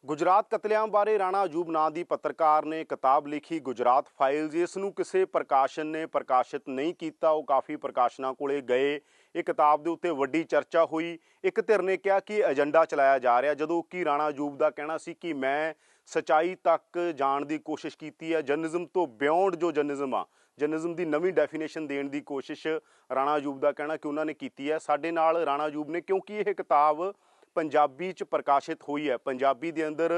गुजरात कतलेआम बारे राणा अजूब नां दी पत्रकार ने किताब लिखी गुजरात फाइल्स। इसनूं किसी प्रकाशन ने प्रकाशित नहीं किया। वो काफ़ी प्रकाशनां कोले गए। ये किताब के उत्ते वड्डी चर्चा हुई। एक धिर ने कहा कि एजेंडा चलाया जा रहा, जदों कि राणा अजूब का कहना सी कि मैं सच्चाई तक जाण की कोशिश की है। जर्नलिज्म तो बियॉन्ड जो जर्नलिज्म आ, जर्नलिज्म की नवीं डेफिनेशन देने की कोशिश राणा अजूब का कहना कि उन्होंने की है। साडे नाल राणा अजूब ने, क्योंकि यह किताब पंजाबी च प्रकाशित हुई है, पंजाबी के अंदर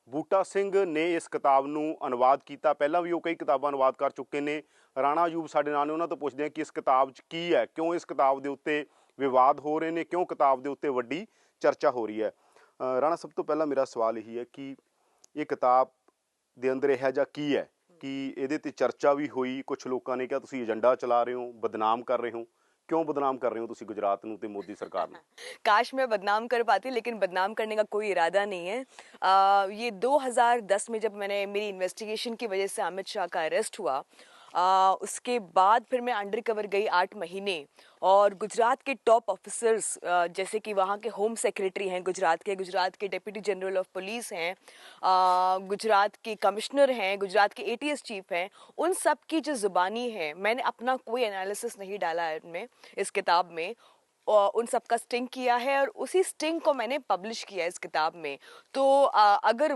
बूटा सिंह ने इस किताब नूं अनुवाद किया। पहला भी वो कई किताबां अनुवाद कर चुके हैं। राणा अजूब साडे नाल ने, उन्हां तो पुछदे हैं कि इस किताब च की है, क्यों इस किताब के उत्ते विवाद हो रहे हैं, क्यों किताब के उत्ते वड्डी चर्चा हो रही है। राणा, सब तो पहला मेरा सवाल यही है कि ये किताब के अंदर यह जा की है कि इहदे ते चर्चा भी हुई, कुछ लोगों ने कहा तुसीं एजेंडा चला रहे हो, बदनाम कर रहे हो। क्यों बदनाम कर रहे हो तुसीं गुजरात नूं ते मोदी सरकार नूं? काश मैं बदनाम कर पाती, लेकिन बदनाम करने का कोई इरादा नहीं है। ये 2010 में जब मेरी इन्वेस्टिगेशन की वजह से अमित शाह का अरेस्ट हुआ, उसके बाद फिर मैं अंडर कवर गई 8 महीने, और गुजरात के टॉप ऑफिसर्स जैसे कि वहाँ के होम सेक्रेटरी हैं गुजरात के डिप्टी जनरल ऑफ पुलिस हैं, गुजरात के कमिश्नर हैं, गुजरात के एटीएस चीफ हैं, उन सब की जो ज़ुबानी है, मैंने अपना कोई एनालिसिस नहीं डाला है इनमें, इस किताब में। और उन सब का स्टिंग किया है और उसी स्टिंग को मैंने पब्लिश किया है इस किताब में। तो अगर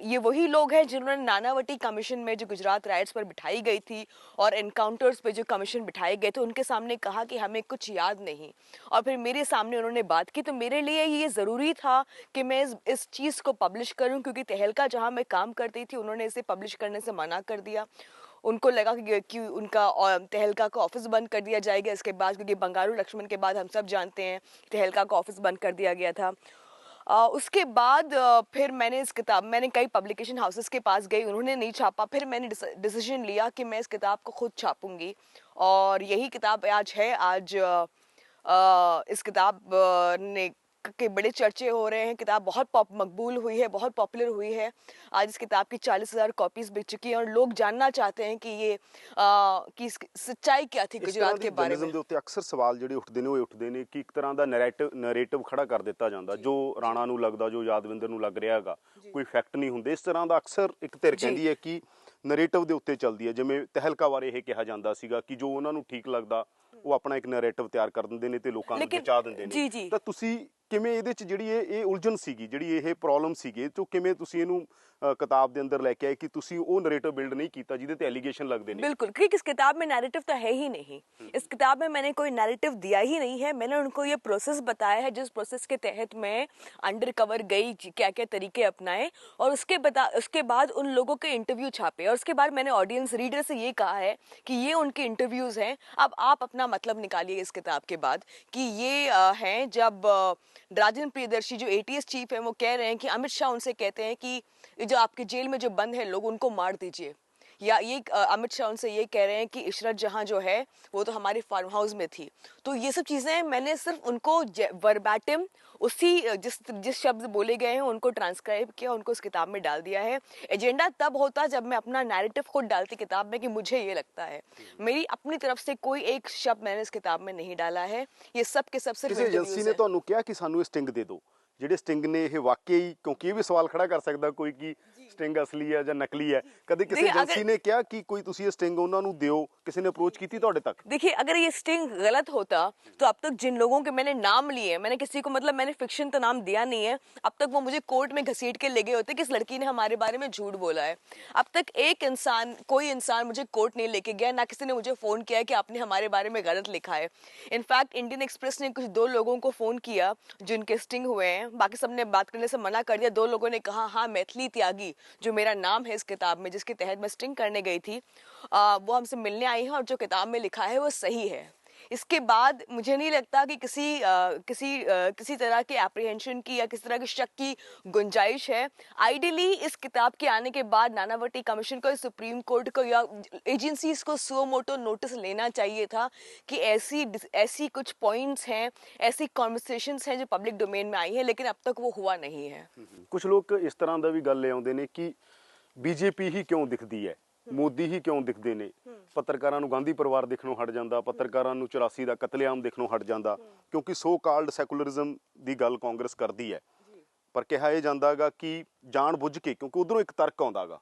ये वही लोग हैं जिन्होंने नानावटी कमीशन में जो गुजरात राइट्स पर बिठाई गई थी और एनकाउंटर्स पे जो कमीशन बिठाए गए थे, उनके सामने कहा कि हमें कुछ याद नहीं, और फिर मेरे सामने उन्होंने बात की, तो मेरे लिए ये ज़रूरी था कि मैं इस चीज़ को पब्लिश करूं, क्योंकि तहलका जहां मैं काम करती थी उन्होंने इसे पब्लिश करने से मना कर दिया। उनको लगा कि उनका तहलका का ऑफिस बंद कर दिया जाएगा इसके बाद, क्योंकि बंगारू लक्ष्मण के बाद हम सब जानते हैं तहलका का ऑफिस बंद कर दिया गया था। उसके बाद फिर मैंने कई पब्लिकेशन हाउसेस के पास गई, उन्होंने नहीं छापा। फिर मैंने डिसीजन लिया कि मैं इस किताब को खुद छापूंगी, और यही किताब आज है। आज इस किताब ने के बड़े चर्चे हो रहे हैं। किताब बहुत मकबूल हुई है, बहुत पॉपुलर हुई है। आज इस किताब की 40,000 कॉपीज बिक चुकी हैं, और लोग जानना चाहते हैं कि ये कि सच्चाई क्या थी गुजरात के बारे में। जर्नलिज्म ਦੇ ਉੱਤੇ ਅਕਸਰ ਸਵਾਲ ਜਿਹੜੇ ਉੱਠਦੇ ਨੇ ਉਹ ਉੱਠਦੇ ਨੇ ਕਿ ਇੱਕ ਤਰ੍ਹਾਂ ਦਾ ਨੈਰੇਟਿਵ ਖੜਾ ਕਰ ਦਿੱਤਾ ਜਾਂਦਾ, ਜੋ ਰਾਣਾ ਨੂੰ ਲੱਗਦਾ, ਜੋ ਯਾਦਵਿੰਦਰ ਨੂੰ ਲੱਗ ਰਿਹਾ ਹੈਗਾ, ਕੋਈ ਫੈਕਟ ਨਹੀਂ ਹੁੰਦੇ। ਇਸ ਤਰ੍ਹਾਂ ਦਾ ਅਕਸਰ ਇੱਕ ਧਿਰ ਕਹਿੰਦੀ ਹੈ ਕਿ ਨੈਰੇਟਿਵ ਦੇ ਉੱਤੇ ਚੱਲਦੀ ਹੈ। ਜਿਵੇਂ ਤਹਿਲਕਾ ਬਾਰੇ ਇਹ ਕਿਹਾ ਜਾਂਦਾ ਸੀਗਾ ਕਿ ਜੋ ਉਹਨਾਂ ਨੂੰ ਠੀਕ ਲੱਗਦਾ ਉਹ ਆਪਣਾ ਇੱਕ ਨੈਰੇਟਿਵ ਤਿਆਰ ਕਰ ਦਿੰਦੇ ਨੇ ਤੇ ਲੋਕਾਂ ਨੂੰ ਪਹੁੰਚਾ ਦਿੰਦੇ ਨੇ। ਤਾਂ ਤੁਸੀਂ ਕਿਵੇਂ ਇਹਦੇ ਚ ਜਿਹੜੀ ਇਹ ਉਲਝਣ ਸੀਗੀ, ਜਿਹੜੀ ਇਹ ਪ੍ਰੋਬਲਮ ਸੀਗੀ, ਤੋਂ ਕਿਵੇਂ ਤੁਸੀਂ ਇਹਨੂੰ किताब के अंदर लेके आए कि तुसी वो नैरेटिव बिल्ड नहीं किया जिहदे ते एलिगेशन लगदे ने? बिल्कुल, क्योंकि इस किताब में नैरेटिव तो है ही नहीं। इस किताब में मैंने कोई नैरेटिव दिया ही नहीं है। मैंने उनको ये प्रोसेस बताया है जिस प्रोसेस के तहत मैं अंडर कवर गई, क्या क्या तरीके अपनाए, और उसके बाद उन लोगों के इंटरव्यू छापे, और उसके बाद मैंने ऑडियंस रीडर से ये कहा है कि ये उनके इंटरव्यूज हैं। अब आप अपना मतलब निकालिए इस किताब के बाद कि ये हैं जब राजेंद्र प्रियदर्शी जो एटीएस चीफ है वो कह रहे हैं कि अमित शाह उनसे कहते हैं कि जो आपके जेल में जो बंद है लोग, उनको मार दीजिए, या ये अमित शाह उनसे ये कह रहे हैं कि इशरत जहां जो है वो तो हमारे फार्म हाउस में थी। तो ये सब चीज़ें मैंने सिर्फ उनको वर्बैटिम उसी जिस शब्द बोले गए हैं उनको ट्रांसक्राइब किया, उनको इस किताब में डाल दिया है। एजेंडा तब होता जब मैं अपना नैरेटिव खुद डालती किताब में कि मुझे ये लगता है। मेरी अपनी तरफ से कोई एक शब्द मैंने इस किताब में नहीं डाला है। ये सब के सब सिर्फ एजेंसी ने ਤੁਹਾਨੂੰ ਕਿਹਾ ਕਿ ਸਾਨੂੰ ਸਟਿੰਗ ਦੇ ਦਿਓ, ਜਿਹੜੇ ਸਟਿੰਗ ਨੇ ਇਹ ਵਾਕਈ, ਕਿਉਂਕਿ ਇਹ ਵੀ ਸਵਾਲ ਖੜਾ ਕਰ ਸਕਦਾ ਕੋਈ ਕਿ ਸਟਿੰਗ असली है ਜਾਂ नकली है, कभी किसी एजेंसी ने क्या कि कोई तुसी स्टिंग उन्होंने दियो, किसी ने अप्रोच की थी ਤੁਹਾਡੇ तक? देखिए, अगर ये स्टिंग गलत होता तो अब तक जिन लोगों के मैंने नाम लिए, मैंने किसी को, मतलब मैंने फिक्शन तो नाम दिया नहीं है, अब तक वो मुझे कोर्ट में घसीट के ले गए होते कि इस लड़की ने हमारे बारे में झूठ बोला है। अब तक कोई इंसान मुझे कोर्ट नहीं लेके गया, ना किसी ने मुझे फ़ोन किया कि आपने हमारे बारे में गलत लिखा है। इनफैक्ट इंडियन एक्सप्रेस ने कुछ 2 लोगों को फ़ोन किया जिनके स्टिंग हुए हैं, बाकी सबने बात करने से मना कर दिया। 2 लोगों ने कहा हाँ, मैथिली त्यागी जो मेरा नाम है इस किताब में, जिसके तहत मैं स्टिंग करने गई थी, वो हमसे मिलने आई हैं, और जो किताब में लिखा है वो सही है। इसके बाद मुझे नहीं लगता कि किसी तरह के एप्रीहेंशन की या किसी तरह के शक की गुंजाइश है। आइडियली इस किताब के आने के बाद नानावटी कमीशन को, सुप्रीम कोर्ट को या एजेंसीज को सुओ मोटो नोटिस लेना चाहिए था कि ऐसी कुछ पॉइंट्स हैं, ऐसी कॉन्वर्सेशंस हैं जो पब्लिक डोमेन में आई हैं, लेकिन अब तक वो हुआ नहीं है। कुछ लोग इस तरह का भी गल ले आउंदे ने कि बीजेपी ही क्यों दिखती है, मोदी ही क्यों दिखते ने, पत्रकारां नूं गांधी परिवार देखणों हट जांदा, पत्रकारां नूं 84 दा कतलेआम देखणों हट जांदा, क्योंकि सो काल्ड सैकुलरिज्म दी गल कांग्रेस करदी है। ਪਰ ਕਿਹਾ ਇਹ ਜਾਂਦਾ ਗਾ ਕਿ ਜਾਣ ਬੁੱਝ ਕੇ, ਕਿਉਂਕਿ ਉਧਰੋਂ ਇੱਕ ਤਰਕ ਆਉਂਦਾ ਗਾ,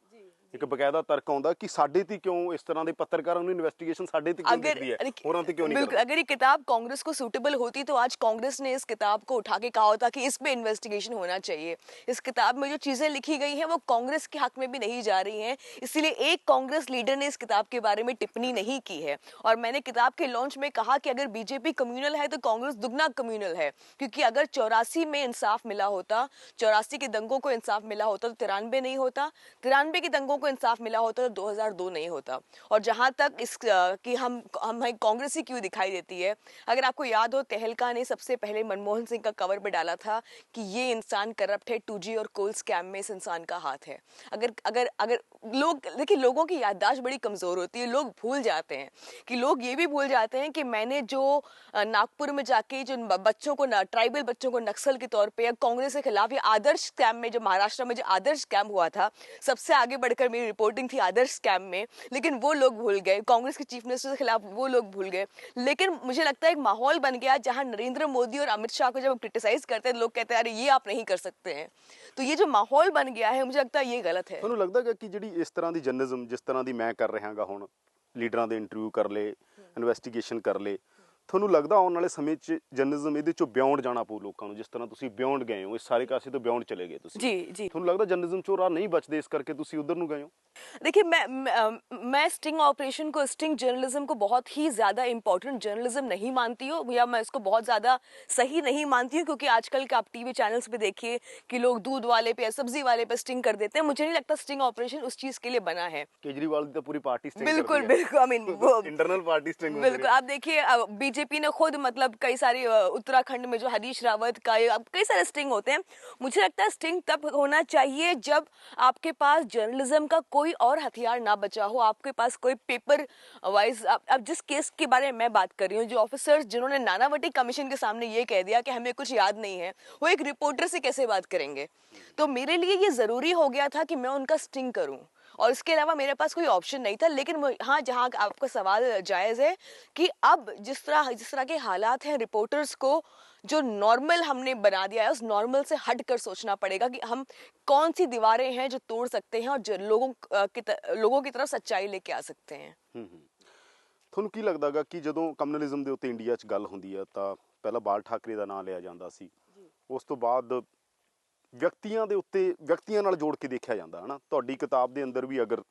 ਇੱਕ ਬਕਾਇਦਾ ਤਰਕ ਆਉਂਦਾ ਕਿ ਸਾਡੇ ਤੇ ਕਿਉਂ ਇਸ तरह ਦੇ पत्रकारों ने इन्वेस्टिगेशन साढ़े ते क्यों करती है, होरां ते क्यों नहीं बिल्कुल, करती? अगर ये किताब कांग्रेस को सूटेबल होती तो आज कांग्रेस ने इस किताब को उठा के कहा होता कि इस पे इन्वेस्टिगेशन होना चाहिए। इस किताब में जो चीजें लिखी गई हैं वो कांग्रेस के हक में भी नहीं जा रही हैं, इसीलिए एक कांग्रेस लीडर ने इस किताब के बारे में टिप्पणी नहीं की है। और मैंने किताब के लॉन्च में कहा कि अगर बीजेपी कम्युनल है तो कांग्रेस दुगना कम्युनल है, क्योंकि अगर 84 में इंसाफ मिला होता, 84 के दंगों को इंसाफ मिला होता तो 93 नहीं होता, 93 के दंगों को इंसाफ मिला होता तो 2002 नहीं होता। और जहां तक इस कि हम कांग्रेस ही क्यों दिखाई देती है, अगर आपको याद हो तहलका ने सबसे पहले मनमोहन सिंह का कवर पे डाला था कि ये इंसान करप्ट है, 2G और कोल स्कैम में इस इंसान का हाथ है। अगर अगर अगर लोग देखिए, लोगों की याददाश्त बड़ी कमजोर होती है, लोग भूल जाते हैं कि लोग ये भी भूल जाते हैं कि मैंने जो नागपुर में जाके जो बच्चों को ट्राइबल बच्चों को नक्सल के तौर पे या कांग्रेस के खिलाफ या आदर्श स्कैम में, जो महाराष्ट्र में जो आदर्श स्कैम हुआ था, सबसे आगे बढ़कर मेरी रिपोर्टिंग थी आदर्श स्कैम में, लेकिन वो लोग भूल गए, कांग्रेस के चीफ मिनिस्टर के खिलाफ वो लोग भूल गए। लेकिन मुझे लगता है एक माहौल बन गया जहां नरेंद्र मोदी और अमित शाह को जब क्रिटिसाइज करते हैं लोग कहते हैं अरे ये आप नहीं कर सकते हैं। तो ये जो माहौल बन गया है मुझे लगता है ये गलत है। ਤੁਹਾਨੂੰ ਲੱਗਦਾ ਹੈ ਕਿ ਜਿਹੜੀ ਇਸ ਤਰ੍ਹਾਂ ਦੀ ਜਰਨਲਿਜ਼ਮ ਜਿਸ ਤਰ੍ਹਾਂ ਦੀ ਮੈਂ ਕਰ ਰਿਹਾਗਾ ਹੁਣ, ਲੀਡਰਾਂ ਦੇ ਇੰਟਰਵਿਊ ਕਰ ਲਏ, ਇਨਵੈਸਟੀਗੇਸ਼ਨ ਕਰ ਲਏ, ਤੁਹਾਨੂੰ ਲੱਗਦਾ ਆਉਣ ਵਾਲੇ ਸਮੇਂ 'ਚ ਜਰਨਲਿਜ਼ਮ ਇਹਦੇ 'ਚੋਂ ਬਿਯੋਂਡ ਜਾਣਾ ਪਊ ਲੋਕਾਂ ਨੂੰ, ਜਿਸ ਤਰ੍ਹਾਂ ਤੁਸੀਂ ਬਿਯੋਂਡ ਗਏ ਹੋ, ਇਸ ਸਾਰੇ ਕਾਸੇ ਤੋਂ ਬਿਯੋਂਡ ਚਲੇ ਗਏ ਤੁਸੀਂ? जी जी। ਤੁਹਾਨੂੰ ਲੱਗਦਾ ਜਰਨਲਿਜ਼ਮ 'ਚੋਂ ਰਾਹ ਨਹੀਂ ਬਚਦੇ ਇਸ ਕਰਕੇ ਤੁਸੀਂ ਉਧਰ ਨੂੰ ਗਏ ਹੋ? देखिए, मैं स्टिंग ऑपरेशन को, स्टिंग जर्नलिज्म को बहुत ही ज़्यादा इम्पोर्टेंट जर्नलिज्म नहीं मानती हूँ, या मैं इसको बहुत ज़्यादा सही नहीं मानती हूँ, क्योंकि आजकल के आप टीवी चैनल्स पे देखिए कि लोग दूध वाले पे या सब्जी वाले पे स्टिंग कर देते हैं। मुझे नहीं लगता स्टिंग ऑपरेशन उस चीज़ के लिए बना है। केजरीवाल की तो पूरी पार्टी स्टिंग बिल्कुल बिल्कुल, आई मीन वो इंटरनल पार्टी स्टिंग हो बिल्कुल, आप देखिए बीजेपी ने खुद मतलब कई सारे उत्तराखंड में जो हरीश रावत का कई सारे स्टिंग होते हैं। मुझे लगता है स्टिंग तब होना चाहिए जब आपके पास जर्नलिज्म का कोई और हथियार ना बचा हो, आपके पास कोई पेपर वाइज। अब जिस केस के बारे में मैं बात कर रही हूँ, जो ऑफिसर्स जिन्होंने नानावटी कमीशन के सामने ये कह दिया कि हमें कुछ याद नहीं है, वो एक रिपोर्टर से कैसे बात करेंगे? तो मेरे लिए ये जरूरी हो गया था कि मैं उनका स्टिंग करूं, और इसके अलावा मेरे पास कोई ऑप्शन नहीं था। लेकिन हाँ, जहाँ आपका सवाल जायज़ है कि अब जिस तरह के हालात हैं, रिपोर्टर्स को जो नॉर्मल हमने बना दिया है, उस नॉर्मल से हट कर सोचना पड़ेगा कि हम कौन सी दीवारें हैं जो तोड़ सकते हैं और लोगों की तरफ सच्चाई लेके आ सकते हैं। ਤੁਹਾਨੂੰ ਕੀ ਲੱਗਦਾਗਾ ਕਿ ਜਦੋਂ ਕਮਿਊਨਲਿਜ਼ਮ ਦੇ ਉੱਤੇ ਇੰਡੀਆ 'ਚ ਗੱਲ ਹੁੰਦੀ ਹੈ ਤਾਂ ਪਹਿਲਾਂ ਬਾਲ ਠਾਕਰੇ ਦਾ ਨਾਂ ਲਿਆ ਜਾਂਦਾ ਸੀ, ਉਸ ਤੋਂ ਬਾਅਦ ਵਿਅਕਤੀਆਂ ਦੇ ਉੱਤੇ ਵਿਅਕਤੀਆਂ ਨਾਲ ਜੋੜ ਕੇ ਦੇਖਿਆ ਜਾਂਦਾ ਹੈ ਨਾ। ਤੁਹਾਡੀ ਕਿਤਾਬ ਦੇ ਅੰਦਰ ਵੀ ਅਗਰ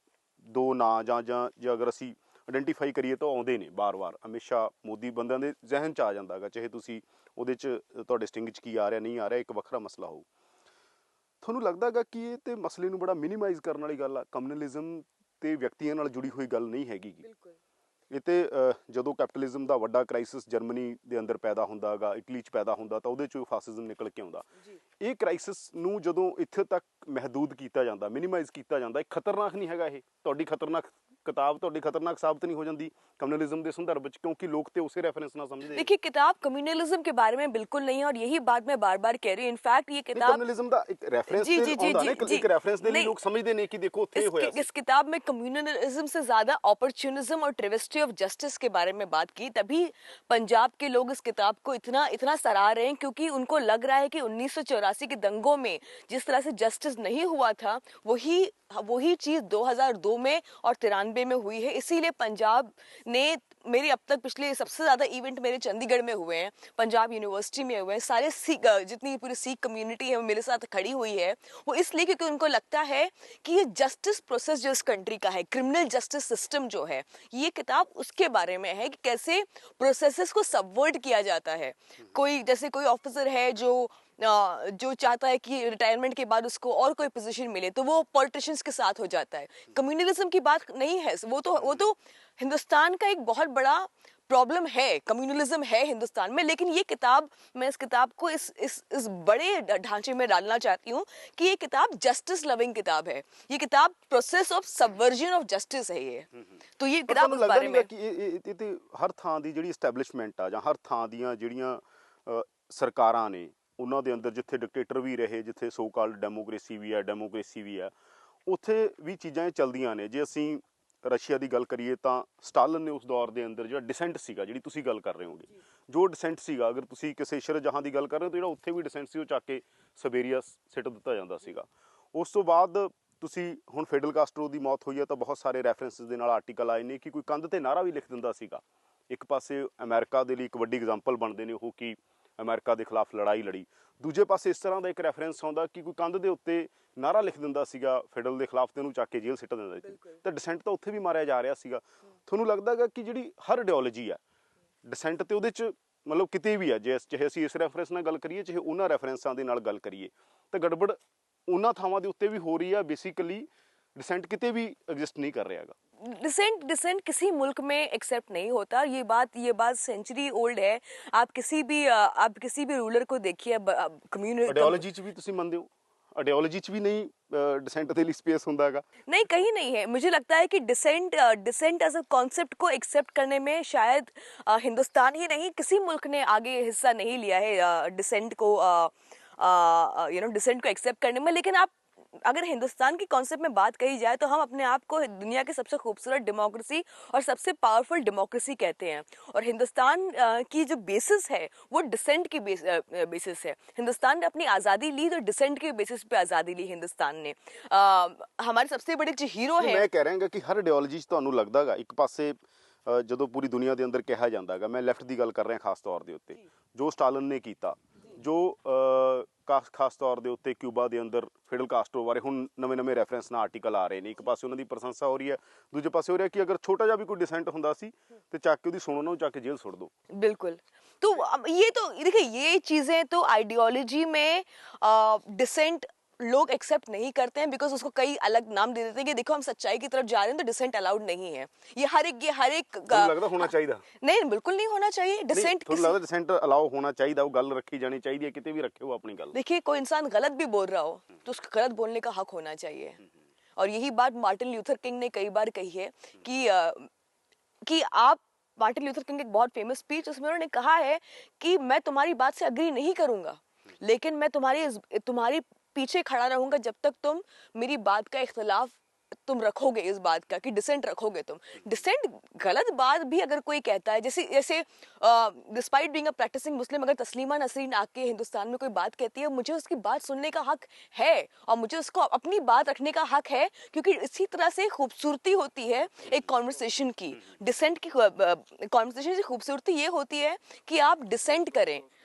ਦੋ ਨਾਂ ਜਾਂ ਜੇ ਅਗਰ ਅਸੀਂ ਆਇਡੈਂਟੀਫਾਈ ਕਰੀਏ ਤਾਂ ਆਉਂਦੇ ਨੇ ਬਾਰ-ਬਾਰ, ਅਮਿਤ ਸ਼ਾਹ, ਮੋਦੀ ਬੰਦਿਆਂ ਦੇ ਜ਼ਿਹਨ 'ਚ ਆ ਜਾਂਦਾ ਹੈਗਾ, ਚਾਹੇ ਤੁਸੀਂ ਉਹਦੇ 'ਚ ਤੁਹਾਡੇ ਸਟਿੰਗ 'ਚ ਕੀ ਆ ਰਿਹਾ ਨਹੀਂ ਆ ਰਿਹਾ ਇੱਕ ਵੱਖਰਾ ਮਸਲਾ ਹੋਊ। ਤੁਹਾਨੂੰ ਲੱਗਦਾ ਹੈਗਾ ਕਿ ਇਹ ਤੇ ਮਸਲੇ ਨੂੰ ਬੜਾ ਮਿਨੀਮਾਈਜ਼ ਕਰਨ ਵਾਲੀ ਗੱਲ ਆ, ਕਮਿਊਨਲਿਜ਼ਮ ਤੇ ਵਿਅਕਤੀਆਂ ਨਾਲ ਜੁੜੀ ਹੋਈ ਗੱਲ ਨਹੀਂ ਹੈਗੀ ਗੀ। ਇਹ ਤੇ ਜਦੋਂ ਕੈਪੀਟਲਿਜ਼ਮ ਦਾ ਵੱਡਾ ਕ੍ਰਾਈਸਿਸ ਜਰਮਨੀ ਦੇ ਅੰਦਰ ਪੈਦਾ ਹੁੰਦਾ ਹੈਗਾ, ਇਟਲੀ 'ਚ ਪੈਦਾ ਹੁੰਦਾ ਤਾਂ ਉਹਦੇ 'ਚੋਂ ਫਾਸਿਜ਼ਮ ਨਿਕਲ ਕੇ ਆਉਂਦਾ। ਇਹ ਕ੍ਰਾਈਸਿਸ ਨੂੰ ਜਦੋਂ ਇੱਥੇ ਤੱਕ ਮਹਿਦੂਦ ਕੀਤਾ ਜਾਂਦਾ, ਮਿਨੀਮਾਈਜ਼ ਕੀਤਾ ਜਾਂਦਾ, ਇਹ ਖਤਰਨਾਕ ਨਹੀਂ ਹੈਗਾ? ਇਹ ਤੁਹਾਡੀ ਖਤਰਨਾਕ किताब ਤੁਹਾਡੀ खतरनाक साबित नहीं हो जाती कम्युनलिज्म के संदर्भ में, क्योंकि लोग तो उसे रेफरेंस ना समझते। देखिए, किताब कम्युनलिज्म के बारे में बिल्कुल नहीं है, और यही बात मैं बार-बार कह रही हूं। इनफैक्ट ये किताब कम्युनलिज्म दा एक रेफरेंस एक रेफरेंस दे लिए लोग समझते ने कि देखो उत्थे होया। इस किताब में कम्युनलिज्म से ज्यादा अपॉर्चुनिज्म और ट्रेविस्टी ऑफ जस्टिस के बारे में बात की। तभी पंजाब के लोग इस किताब को इतना सराह रहे हैं, क्योंकि उनको लग रहा है कि 1984 के दंगों में जिस तरह से जस्टिस नहीं हुआ था, वही चीज 2002 में और 93 में हुई है। इसीलिए पंजाब ने, मेरे अब तक पिछले सबसे ज्यादा इवेंट मेरे चंडीगढ़ में हुए हैं, पंजाब यूनिवर्सिटी में हुए हैं। सारे सिख, जितनी पूरी सिख कम्युनिटी है वो मेरे साथ खड़ी हुई है। वो इसलिए क्योंकि उनको लगता है कि ये जस्टिस प्रोसेस जो इस कंट्री का है, क्रिमिनल जस्टिस सिस्टम जो है, ये किताब उसके बारे में है कि कैसे प्रोसेसेस को सबवर्ट किया जाता है। कोई ऑफिसर है जो चाहता है कि रिटायरमेंट के बाद उसको और कोई पोजीशन मिले, तो वो पॉलिटिशियंस के साथ हो जाता है। कम्युनलिज्म की बात नहीं है, वो तो हिंदुस्तान का एक बहुत बड़ा प्रॉब्लम है, कम्युनलिज्म है हिंदुस्तान में। लेकिन ये किताब, मैं इस किताब को इस बड़े ढांचे में डालना चाहती हूँ कि ये किताब जस्टिस लविंग किताब है, ये किताब process of subversion of justice है ये। तो ये किताब उस बारे में कि हर ਥਾਂ ਦੀ ਜਿਹੜੀ ਐਸਟੈਬਲਿਸ਼ਮੈਂਟ ਆ ਜਾਂ ਹਰ ਥਾਂ ਦੀਆਂ ਜਿਹੜੀਆਂ ਸਰਕਾਰਾਂ ਨੇ ਉਹਨਾਂ ਦੇ ਅੰਦਰ ਜਿੱਥੇ ਡਿਕਟੇਟਰ ਵੀ ਰਹੇ, ਜਿੱਥੇ ਸੋ ਕਾਲਡ ਡੈਮੋਕ੍ਰੇਸੀ ਵੀ ਹੈ, ਉੱਥੇ ਵੀ ਚੀਜ਼ਾਂ ਇਹ ਚੱਲਦੀਆਂ ਨੇ। ਜੇ ਅਸੀਂ ਰਸ਼ੀਆ ਦੀ ਗੱਲ ਕਰੀਏ ਤਾਂ ਸਟਾਲਿਨ ਨੇ ਉਸ ਦੌਰ ਦੇ ਅੰਦਰ ਜਿਹੜਾ ਡਿਸੈਂਟ ਸੀਗਾ, ਜਿਹੜੀ ਤੁਸੀਂ ਗੱਲ ਕਰ ਰਹੇ ਹੋਗੇ, ਜੋ ਡਿਸੈਂਟ ਸੀਗਾ, ਅਗਰ ਤੁਸੀਂ ਕਿਸੇ ਇਸ਼ਰ ਜਹਾਂ ਦੀ ਗੱਲ ਕਰ ਰਹੇ ਹੋ ਤਾਂ ਜਿਹੜਾ ਉੱਥੇ ਵੀ ਡਿਸੈਂਟ ਸੀ ਉਹ ਚੱਕ ਕੇ ਸਬੇਰੀਆ ਸਿੱਟ ਦਿੱਤਾ ਜਾਂਦਾ ਸੀਗਾ। ਉਸ ਤੋਂ ਬਾਅਦ ਤੁਸੀਂ ਹੁਣ ਫਿਡਲ ਕਾਸਟਰੋ ਦੀ ਮੌਤ ਹੋਈ ਹੈ ਤਾਂ ਬਹੁਤ ਸਾਰੇ ਰੈਫਰੈਂਸਿਸ ਦੇ ਨਾਲ ਆਰਟੀਕਲ ਆਏ ਨੇ ਕਿ ਕੋਈ ਕੰਧ ਤੇ ਨਾਅਰਾ ਵੀ ਲਿਖ ਦਿੰਦਾ ਸੀਗਾ। ਇੱਕ ਪਾਸੇ ਅਮਰੀਕਾ ਦੇ ਲਈ ਇੱਕ ਵੱਡੀ ਐਗਜ਼ਾਮਪਲ ਬਣਦੇ ਨੇ ਉਹ ਕਿ ਅਮਰੀਕਾ ਦੇ ਖਿਲਾਫ ਲੜਾਈ ਲੜੀ, ਦੂਜੇ ਪਾਸੇ ਇਸ ਤਰ੍ਹਾਂ ਦਾ ਇੱਕ ਰੈਫਰੈਂਸ ਆਉਂਦਾ ਕਿ ਕੋਈ ਕੰਧ ਦੇ ਉੱਤੇ ਨਾਅਰਾ ਲਿਖ ਦਿੰਦਾ ਸੀਗਾ ਫਿਡਲ ਦੇ ਖਿਲਾਫ ਤੇ ਉਹਨੂੰ ਚੱਕ ਕੇ ਜੇਲ੍ਹ ਸਿੱਟ ਦਿੰਦਾ ਸੀ। ਤਾਂ ਡਿਸੈਂਟ ਤਾਂ ਉੱਥੇ ਵੀ ਮਾਰਿਆ ਜਾ ਰਿਹਾ ਸੀਗਾ। ਤੁਹਾਨੂੰ ਲੱਗਦਾ ਹੈਗਾ ਕਿ ਜਿਹੜੀ ਹਰ ਆਈਡੀਓਲੋਜੀ ਆ ਡਿਸੈਂਟ ਤੇ ਉਹਦੇ 'ਚ ਮਤਲਬ ਕਿਤੇ ਵੀ ਆ, ਜੇ ਚਾਹੇ ਅਸੀਂ ਇਸ ਰੈਫਰੈਂਸ ਨਾਲ ਗੱਲ ਕਰੀਏ ਚਾਹੇ ਉਹਨਾਂ ਰੈਫਰੈਂਸਾਂ ਦੇ ਨਾਲ ਗੱਲ ਕਰੀਏ, ਤਾਂ ਗੜਬੜ ਉਹਨਾਂ ਥਾਵਾਂ ਦੇ ਉੱਤੇ ਵੀ ਹੋ ਰਹੀ ਆ। बेसिकली डिसेंट किते भी एग्जिस्ट नहीं कर रहा है। डिसेंट किसी मुल्क में एक्सेप्ट नहीं होता। ये बात सेंचुरी ओल्ड है। आप किसी भी रूलर को देखिए, कम्युनिटी आइडियोलॉजी च भी तुसी मानते हो, आइडियोलॉजी च भी नहीं डिसेंट दे लिए स्पेस हुंदा हैगा? नहीं, कहीं नहीं है। मुझे लगता है कि डिसेंट एज अ कॉन्सेप्ट को एक्सेप्ट करने में शायद हिंदुस्तान ही नहीं किसी मुल्क ने आगे हिस्सा नहीं लिया है डिसेंट को डिसेंट को एक्सेप्ट करने में। लेकिन आप अगर हिंदुस्तान की कॉन्सेप्ट में बात कही जाए तो हम अपने आप को दुनिया की सबसे खूबसूरत डेमोक्रेसी और सबसे पावरफुल डेमोक्रेसी कहते हैं। और हिंदुस्तान की जो बेसिस है वो डिसेंट की बेसिस है। हिंदुस्तान ने अपनी आज़ादी ली तो डिसेंट के बेसिस पे आज़ादी ली हिंदुस्तान ने। हमारे सबसे बड़े जो हीरो हैं, मैं कह रहा हूँ कि हर आइडियोलॉजी ਤੁਹਾਨੂੰ ਲੱਗਦਾ ਹੈਗਾ ਇੱਕ ਪਾਸੇ ਜਦੋਂ ਪੂਰੀ ਦੁਨੀਆ ਦੇ ਅੰਦਰ ਕਿਹਾ ਜਾਂਦਾ ਹੈਗਾ, ਮੈਂ ਲੈਫਟ ਦੀ ਗੱਲ ਕਰ ਰਿਹਾ ਖਾਸ ਤੌਰ ਦੇ ਉੱਤੇ, ਜੋ ਸਟਾਲਿਨ ਨੇ ਕੀਤਾ, ਜੋ ਖਾਸ ਤੌਰ ਦੇ ਉੱਤੇ ਕਿਊਬਾ ਦੇ ਅੰਦਰ ਫਿਡਲ ਕਾਸਟਰੋ ਬਾਰੇ ਹੁਣ ਨਵੇਂ ਰੈਫਰੈਂਸ ਨਾਲ ਆਰਟੀਕਲ ਆ ਰਹੇ ਨੇ। ਇੱਕ ਪਾਸੇ ਉਹਨਾਂ ਦੀ ਪ੍ਰਸ਼ੰਸਾ ਹੋ ਰਹੀ ਹੈ, ਦੂਜੇ ਪਾਸੇ ਹੋ ਰਿਹਾ ਕਿ ਅਗਰ ਛੋਟਾ ਜਿਹਾ ਵੀ ਕੋਈ ਡਿਸੈਂਟ ਹੁੰਦਾ ਸੀ ਤੇ ਚੱਕ ਕੇ ਉਹਦੀ ਸੁਣੋ ਨਾ, ਚੱਕ ਕੇ ਜੇਲ੍ਹ ਸੁੱਟ दो। बिल्कुल। तो ये तो देखिए, ये चीजें तो आइडियोलॉजी में डिसेंट लोग एक्सेप्ट नहीं करते हैं, बिकॉज उसको कई अलग नाम दे देते हैं कि देखो हम सच्चाई की तरफ जा रहे हैं तो डिसेंट अलाउड नहीं है। ये हर एक लगता होना चाहिए? नहीं, बिल्कुल नहीं होना चाहिए। डिसेंट लगता डिसेंट अलाउ होना चाहिए, वो गल रखी जानी चाहिए, किते भी रखे हो अपनी गल। देखिए, कोई इंसान गलत भी बोल रहा हो तो उसको गलत बोलने का हक होना चाहिए। और यही बात मार्टिन ल्यूथर किंग ने कई बार कही है कि आप मार्टिन ल्यूथर किंग की एक बहुत फेमस स्पीच, उसमें उन्होंने कहा है कि मैं तुम्हारी बात से अग्री नहीं करूंगा, लेकिन मैं तुम्हारी पीछे खड़ा रहूंगा जब तक तुम मेरी बात का इख्तिलाफ तुम रखोगे, इस बात का कि डिसेंट रखोगे तुम। डिसेंट गलत बात भी अगर कोई कहता है, जैसे डिस्पाइट बीइंग अ प्रैक्टिसिंग मुस्लिम, अगर तस्लीमा नसरीन आके हिंदुस्तान में कोई बात कहती है, मुझे उसकी बात सुनने का हक है और मुझे उसको अपनी बात रखने का हक है, क्योंकि इसी तरह से खूबसूरती होती है एक कॉन्वर्सेशन की। डिसेंट की कॉन्वर्सेशन की खूबसूरती ये होती है कि आप डिसेंट करें।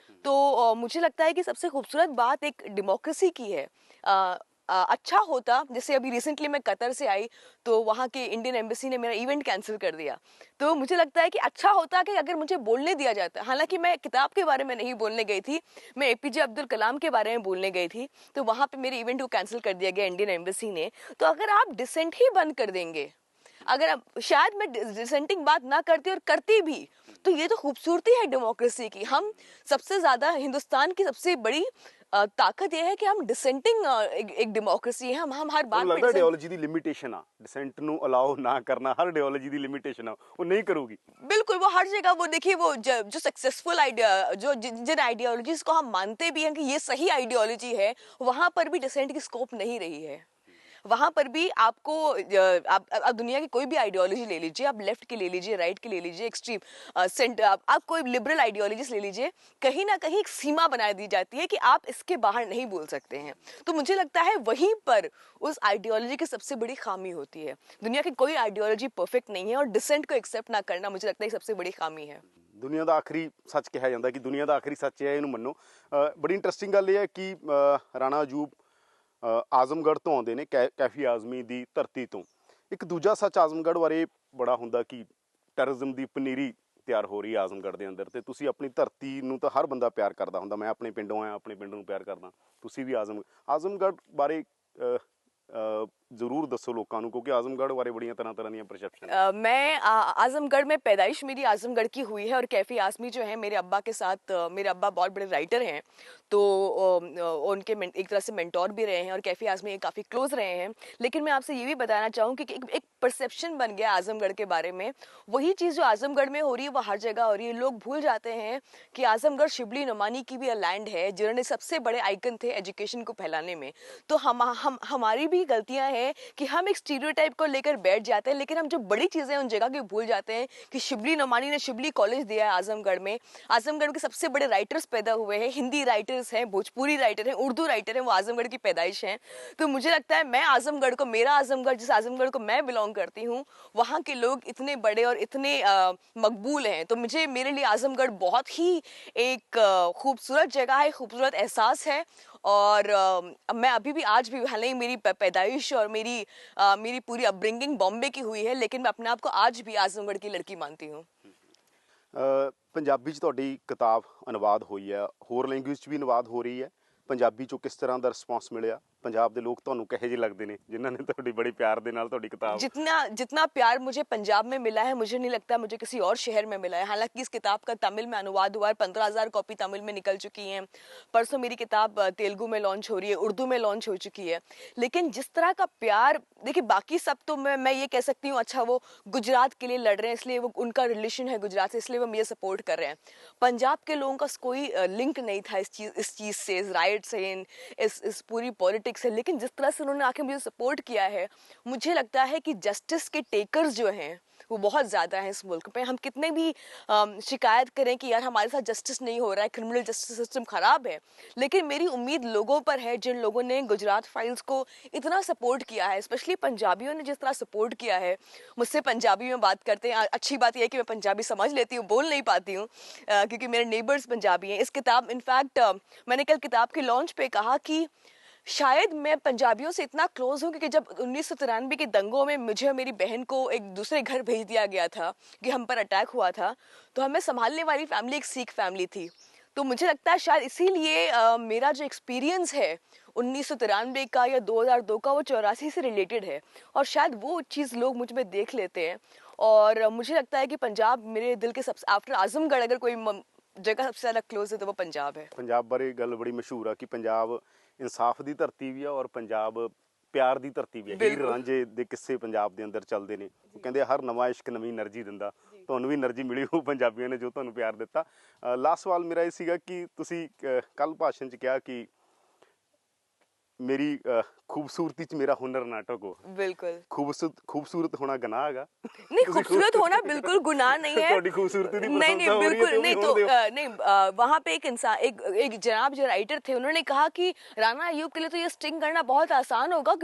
तो मुझे लगता है कि सबसे खूबसूरत बात एक डेमोक्रेसी की है। अच्छा होता, जैसे अभी रिसेंटली मैं कतर से आई तो वहाँ के इंडियन एम्बेसी ने मेरा इवेंट कैंसिल कर दिया। तो मुझे लगता है कि अच्छा होता कि अगर मुझे बोलने दिया जाता। हालांकि मैं किताब के बारे में नहीं बोलने गई थी, मैं एपीजे अब्दुल कलाम के बारे में बोलने गई थी, तो वहाँ पे मेरे इवेंट को कैंसिल कर दिया गया इंडियन एम्बेसी ने। तो अगर आप डिसेंट ही बंद कर देंगे, अगर अब शायद मैं डिसेंटिंग बात ना करती और करती भी, तो ये तो खूबसूरती है डेमोक्रेसी की। हम सबसे ज्यादा, हिंदुस्तान की सबसे बड़ी ताकत ये है कि हम डिसेंटिंग एक डेमोक्रेसी है। हम हर बात लगता है आइडियोलॉजी दी लिमिटेशन आ, डिसेंट नु अलाउ ना करना हर आइडियोलॉजी दी लिमिटेशन आ, वो नहीं करूगी। बिल्कुल, वो हर जगह, वो देखिए, वो जो सक्सेसफुल आइडिया, जो जिन आइडियोलॉजीज को हम मानते भी हैं कि ये सही आइडियोलॉजी है, वहां पर भी डिसेंट की स्कोप नहीं रही है। वहां पर भी आपको आप दुनिया की कोई भी आइडियोलॉजी ले लीजिए, आप लेफ्ट की ले लीजिए, राइट की ले लीजिए, एक्सट्रीम सेंटर, आप कोई लिबरल आइडियोलॉजीज ले लीजिए, कहीं ना कहीं एक सीमा बना दी जाती है कि आप इसके बाहर नहीं बोल सकते हैं। तो मुझे लगता है वहीं पर उस आइडियोलॉजी की सबसे बड़ी खामी होती है। दुनिया की कोई आइडियोलॉजी परफेक्ट नहीं है और डिसेंट को एक्सेप्ट ना करना मुझे लगता है सबसे बड़ी खामी है। दुनिया का आखिरी सच कहा जाता कि दुनिया का आखिरी सच है, इनू मनो। बड़ी इंटरस्टिंग गल ये है कि राणा अजूब आजमगढ़ तो आते हैं, कैफी आजमी की धरती तो। एक दूजा सच आजमगढ़ बारे बड़ा होंदा कि टैररिज्म की पनीरी तैयार हो रही है आजमगढ़ के अंदर, तो तुसी अपनी धरती नूं तो हर बंदा प्यार करता होंदा। मैं अपने पिंडों आया, अपने पिंड नूं प्यार करदा, तुसी भी आजमगढ़ बारे जरूर दसो लोगों को, क्योंकि आजमगढ़ बारे बड़ियां तरह दी परसेप्शन। मैं आजमगढ़ में पैदाइश मेरी आजमगढ़ की हुई है और कैफी आजमी जो है मेरे अब्बा के साथ, मेरे अब्बा बहुत बड़े राइटर हैं, तो उनके एक तरह से मेंटोर भी रहे हैं और कैफी आजमी काफ़ी क्लोज रहे हैं। लेकिन मैं आपसे ये भी बताना चाहूँ कि एक परसेप्शन बन गया आजमगढ़ के बारे में। वही चीज़ जो आजमगढ़ में हो रही है वो हर जगह हो रही है। लोग भूल जाते हैं कि आजमगढ़ शिबली नुमानी की भी लैंड है, जिन्होंने सबसे बड़े आइकन थे एजुकेशन को फैलाने में। तो हमारी भी गलतियाँ है कि हम एक स्टीरियोटाइप को लेकर बैठ जाते हैं, लेकिन हम जो बड़ी चीज़ें हैं उन जगह की भूल जाते हैं कि शिबली नोमानी ने शिबली कॉलेज दिया है आजमगढ़ में। आजमगढ़ के सबसे बड़े राइटर्स पैदा हुए हैं, हिंदी राइटर्स हैं, भोजपुरी राइटर हैं, उर्दू राइटर हैं, वो आजमगढ़ की पैदाइश हैं। तो मुझे लगता है मैं आजमगढ़ को, मेरा आजमगढ़, जिस आजमगढ़ को मैं बिलोंग करती हूँ, वहाँ के लोग इतने बड़े और इतने मकबूल हैं। तो मेरे लिए आजमगढ़ बहुत ही एक खूबसूरत जगह है, खूबसूरत एहसास है। और मैं अभी भी, आज भी, हालांकि मेरी पैदाइश और मेरी पूरी अपब्रिंगिंग बॉम्बे की हुई है, लेकिन मैं अपने आप को आज भी आजमगढ़ की लड़की मानती हूँ। ਪੰਜਾਬੀ 'ਚ ਤੁਹਾਡੀ ਕਿਤਾਬ ਅਨੁਵਾਦ ਹੋਈ ਹੈ, ਹੋਰ ਲੈਂਗੁਏਜ 'ਚ ਵੀ ਅਨੁਵਾਦ ਹੋ ਰਹੀ ਹੈ। ਪੰਜਾਬੀ 'ਚੋਂ ਕਿਸ ਤਰ੍ਹਾਂ ਦਾ ਰਿਸਪੌਂਸ ਮਿਲਿਆ? ਪੰਜਾਬ ਦੇ ਲੋਕ ਤੁਹਾਨੂੰ ਕਿਹੋ ਜਿਹੇ ਲੱਗਦੇ ਨੇ ਜਿਨ੍ਹਾਂ ਨੇ ਤੁਹਾਡੀ बड़े प्यार ਦੇ ਨਾਲ ਤੁਹਾਡੀ किताब? जितना प्यार मुझे पंजाब में मिला है, मुझे नहीं लगता मुझे किसी और शहर में मिला है। हालांकि इस किताब का तमिल में अनुवाद हुआ है, 15,000 कॉपी तमिल में निकल चुकी हैं। परसों मेरी किताब तेलुगु में लॉन्च हो रही है, उर्दू में लॉन्च हो चुकी है। लेकिन जिस तरह का प्यार, देखिए बाकी सब तो मैं ये कह सकती हूँ, अच्छा वो गुजरात के लिए लड़ रहे हैं इसलिए वो उनका रिलेशन है गुजरात से, इसलिए वो मुझे सपोर्ट कर रहे हैं। पंजाब के लोगों का कोई लिंक नहीं था इस चीज़ से, इस राइट से, इस पूरी पॉलिटिक्स से। लेकिन जिस तरह से उन्होंने आके मुझे सपोर्ट किया है, मुझे लगता है कि जस्टिस के टेकर्स जो हैं वो बहुत ज़्यादा हैं इस मुल्क पे। हम कितने भी शिकायत करें कि यार हमारे साथ जस्टिस नहीं हो रहा है, क्रिमिनल जस्टिस सिस्टम ख़राब है, लेकिन मेरी उम्मीद लोगों पर है, जिन लोगों ने गुजरात फाइल्स को इतना सपोर्ट किया है, स्पेशली पंजाबियों ने जिस तरह सपोर्ट किया है। मुझसे पंजाबी में बात करते हैं, अच्छी बात यह है कि मैं पंजाबी समझ लेती हूँ, बोल नहीं पाती हूँ क्योंकि मेरे नेबर्स पंजाबी हैं। इस किताब, इनफैक्ट मैंने कल किताब के लॉन्च पे कहा कि शायद मैं पंजाबियों से इतना क्लोज हूँ क्योंकि जब 1993 के दंगों में मुझे और मेरी बहन को एक दूसरे घर भेज दिया गया था कि हम पर अटैक हुआ था, तो हमें संभालने वाली फैमिली एक सिख फैमिली थी। तो मुझे लगता है शायद इसीलिए मेरा जो एक्सपीरियंस है 1993 का या 2002 का, वो 84 से रिलेटेड है, और शायद वो चीज़ लोग मुझ में देख लेते हैं। और मुझे लगता है कि पंजाब मेरे दिल के सबसे, आफ्टर आजमगढ़, अगर कोई जगह सबसे ज़्यादा क्लोज है तो वो पंजाब है। ਪੰਜਾਬ ਬਾਰੇ ਗੱਲ ਬੜੀ ਮਸ਼ਹੂਰ ਆ ਕਿ ਪੰਜਾਬ ਇਨਸਾਫ ਦੀ ਧਰਤੀ ਵੀ ਆ ਔਰ ਪੰਜਾਬ ਪਿਆਰ ਦੀ ਧਰਤੀ ਵੀ ਆ। ਹੀਰ ਰਾਂਝੇ ਦੇ ਕਿੱਸੇ ਪੰਜਾਬ ਦੇ ਅੰਦਰ ਚੱਲਦੇ ਨੇ। ਉਹ ਕਹਿੰਦੇ ਹਰ ਨਵਾਂ ਇਸ਼ਕ ਨਵੀਂ એનર્ਜੀ ਦਿੰਦਾ। ਤੁਹਾਨੂੰ ਵੀ એનર્ਜੀ ਮਿਲੀ ਉਹ ਪੰਜਾਬੀਆਂ ਨੇ ਜੋ ਤੁਹਾਨੂੰ ਪਿਆਰ ਦਿੱਤਾ। ਲਾਸਟ ਸਵਾਲ ਮੇਰਾ ਇਹ ਸੀਗਾ ਕਿ ਤੁਸੀਂ ਕੱਲ ਭਾਸ਼ਣ 'ਚ ਕਿਹਾ ਕਿ मेरी खूबसूरती च मेरा हुनर नाटक हो। बिल्कुल। खूबसूरत होना गुनाह हैगा? नहीं, खूबसूरत होना बिल्कुल गुनाह नहीं है। थोड़ी खूबसूरती दी नहीं नहीं, बिल्कुल नहीं। तो नहीं, वहाँ पे एक इंसान, एक जनाब जो राइटर थे, उन्होंने कहा कि राणा अय्यूब के लिए तो ये स्टिंग करना बहुत आसान होगा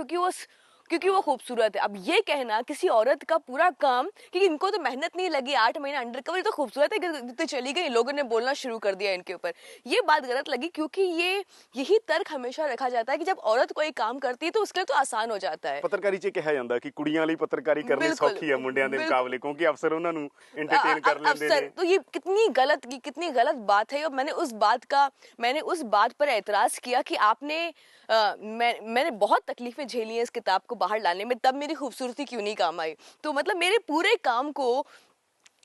क्योंकि वो खूबसूरत है। अब ये कहना किसी औरत का पूरा काम कि इनको तो मेहनत नहीं लगी, 8 महीने अंडर कवर, तो खूबसूरत है कि चली गई, लोगों ने बोलना शुरू कर दिया इनके ऊपर, ये बात गलत लगी। क्योंकि यही तर्क हमेशा रखा जाता है कि जब औरत कोई काम करती है तो उसके लिए तो आसान हो जाता है। ਪੱਤਰਕਾਰੀ 'ਚ ਕਿਹਾ ਜਾਂਦਾ ਕਿ ਕੁੜੀਆਂ ਲਈ ਪੱਤਰਕਾਰੀ ਕਰਨੀ ਸੌਖੀ ਹੈ ਮੁੰਡਿਆਂ ਦੇ ਮੁਕਾਬਲੇ, ਕਿਉਂਕਿ ਅਫਸਰ ਉਹਨਾਂ ਨੂੰ ਐਂਟਰਟੇਨ कर लेते हैं। तो ये कितनी गलत बात है। और मैंने उस बात पर एतराज किया कि मैंने बहुत तकलीफें झेली हैं इस किताब को बाहर लाने में, तब मेरी खूबसूरती क्यों नहीं काम आई। तो मतलब मेरे पूरे काम को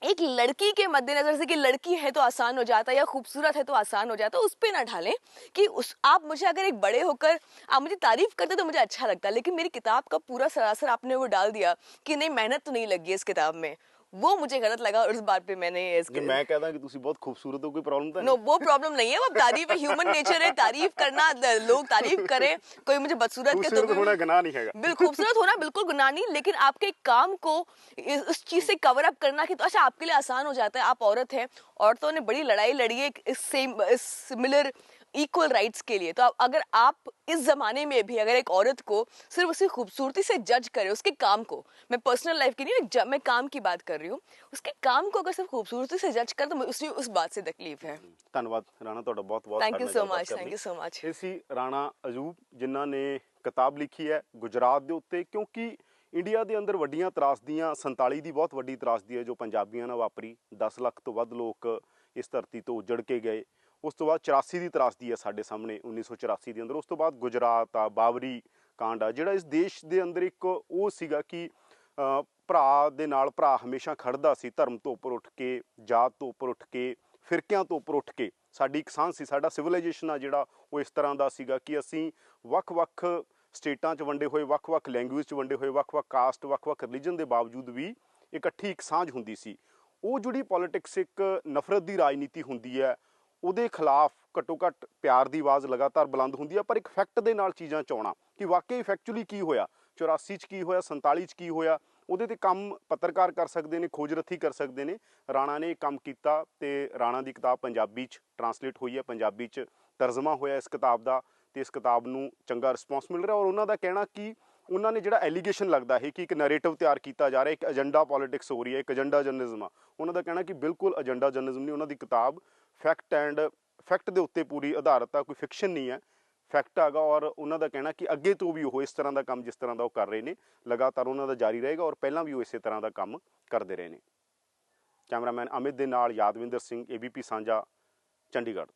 एक लड़की के मद्देनजर से, कि लड़की है तो आसान हो जाता है या खूबसूरत है तो आसान हो जाता है, उस पे ना ढालें कि आप मुझे, अगर एक बड़े होकर आप मुझे तारीफ करते तो मुझे अच्छा लगता, लेकिन मेरी किताब का पूरा सरासर आपने वो डाल दिया कि नहीं, मेहनत तो नहीं लगी इस किताब में, वो मुझे गलत लगा। और इस बात पे मैंने मैं कहता कि तुसी बहुत खूबसूरत हो, कोई प्रॉब्लम तो नहीं? नो, वो प्रॉब्लम नहीं है, वो तारीफ है, ह्यूमन नेचर है, तारीफ करना, लोग तारीफ करें, कोई मुझे बदसूरत के तो होना गुनाह नहीं है। बिल्कुल, खूबसूरत होना बिल्कुल गुनाह नहीं, लेकिन आपके काम को इस चीज से कवर अप करना कि तो अच्छा आपके लिए आसान हो जाता है, आप औरत हैं, औरतों ने बड़ी लड़ाई लड़ी है इस सिमिलर इक्वल राइट्स के लिए। तो अगर आप इस जमाने में भी अगर एक औरत को सिर्फ उसकी खूबसूरती से जज करे, उसके काम को, मैं पर्सनल लाइफ की नहीं, मैं काम की बात कर रही हूँ, उसके काम को अगर सिर्फ खूबसूरती से जज कर, तो मुझे उस बात से तकलीफ है। ਧੰਨਵਾਦ ਰਾਣਾ ਤੁਹਾਡਾ ਬਹੁਤ ਬਹੁਤ। Thank you so much, thank you so much. ਇਹ ਸੀ ਰਾਣਾ ਅਯੂਬ ਜਿਨ੍ਹਾਂ ਨੇ ਕਿਤਾਬ ਲਿਖੀ ਹੈ ਗੁਜਰਾਤ ਦੇ ਉੱਤੇ, ਕਿਉਂਕਿ ਇੰਡੀਆ ਦੇ ਅੰਦਰ ਵੱਡੀਆਂ ਤਰਾਸਦੀਆਂ 47 ਦੀ ਬਹੁਤ ਵੱਡੀ ਤਰਾਸਦੀ ਹੈ ਜੋ ਪੰਜਾਬੀਆਂ ਨਾਲ ਵਾਪਰੀ। 10 ਲੱਖ ਤੋਂ ਵੱਧ ਲੋਕ ਇਸ ਧਰਤੀ ਤੋਂ ਉੱਜੜ ਕੇ ਗਏ। ਉਸ ਤੋਂ ਬਾਅਦ 84 ਦੀ ਤਰਾਸਦੀ ਹੈ ਸਾਡੇ ਸਾਹਮਣੇ 1984 ਦੇ ਅੰਦਰ। ਉਸ ਤੋਂ ਬਾਅਦ ਗੁਜਰਾਤ ਆ, ਬਾਬਰੀ ਕਾਂਡ ਆ, ਜਿਹੜਾ ਇਸ ਦੇਸ਼ ਦੇ ਅੰਦਰ ਇੱਕ ਉਹ ਸੀਗਾ ਕਿ ਭਰਾ ਦੇ ਨਾਲ ਭਰਾ ਹਮੇਸ਼ਾ ਖੜਦਾ ਸੀ, ਧਰਮ ਤੋਂ ਉੱਪਰ ਉੱਠ ਕੇ, ਜਾਤ ਤੋਂ ਉੱਪਰ ਉੱਠ ਕੇ, ਫਿਰਕਿਆਂ ਤੋਂ ਉੱਪਰ ਉੱਠ ਕੇ। ਸਾਡੀ ਇੱਕ ਸਾਂਝ ਸੀ, ਸਾਡਾ ਸਿਵਲਾਈਜੇਸ਼ਨ ਆ ਜਿਹੜਾ ਉਹ ਇਸ ਤਰ੍ਹਾਂ ਦਾ ਸੀਗਾ ਕਿ ਅਸੀਂ ਵੱਖ-ਵੱਖ ਸਟੇਟਾਂ 'ਚ ਵੰਡੇ ਹੋਏ, ਵੱਖ-ਵੱਖ ਲੈਂਗੁਏਜ 'ਚ ਵੰਡੇ ਹੋਏ, ਵੱਖ-ਵੱਖ ਕਾਸਟ, ਵੱਖ-ਵੱਖ ਰਿਲੀਜਨ ਦੇ ਬਾਵਜੂਦ ਵੀ ਇਕੱਠੀ ਇੱਕ ਸਾਂਝ ਹੁੰਦੀ ਸੀ। ਉਹ ਜਿਹੜੀ ਪੋਲੀਟਿਕਸ ਇੱਕ ਨਫ਼ਰਤ ਦੀ ਰਾਜਨੀਤੀ ਹੁੰਦੀ ਹੈ, ਉਹਦੇ ਖਿਲਾਫ ਘੱਟੋ ਘੱਟ ਪਿਆਰ ਦੀ ਆਵਾਜ਼ ਲਗਾਤਾਰ ਬੁਲੰਦ ਹੁੰਦੀ ਹੈ। ਪਰ ਇੱਕ ਫੈਕਟ ਦੇ ਨਾਲ ਚੀਜ਼ਾਂ 'ਚ ਆਉਣਾ ਕਿ ਵਾਕਈ ਫੈਕਚੁਅਲੀ ਕੀ ਹੋਇਆ, 84 'ਚ ਕੀ ਹੋਇਆ, 47 'ਚ ਕੀ ਹੋਇਆ, ਉਹਦੇ ਤੇ ਕੰਮ ਪੱਤਰਕਾਰ ਕਰ ਸਕਦੇ ਨੇ, ਖੋਜ ਰੱਥੀ ਕਰ ਸਕਦੇ ਨੇ। ਰਾਣਾ ਨੇ ਇਹ ਕੰਮ ਕੀਤਾ ਤੇ ਰਾਣਾ ਦੀ ਕਿਤਾਬ ਪੰਜਾਬੀ 'ਚ ਟਰਾਂਸਲੇਟ ਹੋਈ ਹੈ, ਪੰਜਾਬੀ 'ਚ ਤਰਜਮਾ ਹੋਇਆ ਇਸ ਕਿਤਾਬ ਦਾ, ਤੇ ਇਸ ਕਿਤਾਬ ਨੂੰ ਚੰਗਾ ਰਿਸਪੌਂਸ ਮਿਲ ਰਿਹਾ। ਔਰ ਉਹਨਾਂ ਦਾ ਕਹਿਣਾ ਕਿ ਉਹਨਾਂ ਨੇ ਜਿਹੜਾ ਐਲੀਗੇਸ਼ਨ ਲੱਗਦਾ ਹੈ ਕਿ ਇੱਕ ਨੈਰੇਟਿਵ ਤਿਆਰ ਕੀਤਾ ਜਾ ਰਿਹਾ, ਇੱਕ ਏਜੰਡਾ ਪੋਲੀਟਿਕਸ ਹੋ ਰਹੀ ਹੈ, ਇੱਕ ਏਜੰਡਾ ਜਰਨਲਿਜ਼ਮ ਆ, ਉਹਨਾਂ ਦਾ ਕਹਿਣਾ ਕਿ ਬਿਲਕੁਲ ਏਜੰਡਾ ਜਰਨਲਿਜ਼ਮ ਨਹੀਂ। ਉਹਨਾਂ ਦੀ ਕਿਤਾਬ ਫੈਕਟ ਦੇ ਉੱਤੇ ਪੂਰੀ ਆਧਾਰਿਤ ਆ, ਕੋਈ ਫਿਕਸ਼ਨ ਨਹੀਂ ਹੈ, ਫੈਕਟ ਹੈਗਾ। ਔਰ ਉਹਨਾਂ ਦਾ ਕਹਿਣਾ ਕਿ ਅੱਗੇ ਤੋਂ ਵੀ ਉਹ ਇਸ ਤਰ੍ਹਾਂ ਦਾ ਕੰਮ ਜਿਸ ਤਰ੍ਹਾਂ ਦਾ ਉਹ ਕਰ ਰਹੇ ਨੇ ਲਗਾਤਾਰ ਉਹਨਾਂ ਦਾ ਜਾਰੀ ਰਹੇਗਾ, ਔਰ ਪਹਿਲਾਂ ਵੀ ਉਹ ਇਸੇ ਤਰ੍ਹਾਂ ਦਾ ਕੰਮ ਕਰਦੇ ਰਹੇ ਨੇ। ਕੈਮਰਾਮੈਨ ਅਮਿਤ ਦੇ ਨਾਲ ਯਾਦਵਿੰਦਰ ਸਿੰਘ, ABP ਸਾਂਝਾ, ਚੰਡੀਗੜ੍ਹ।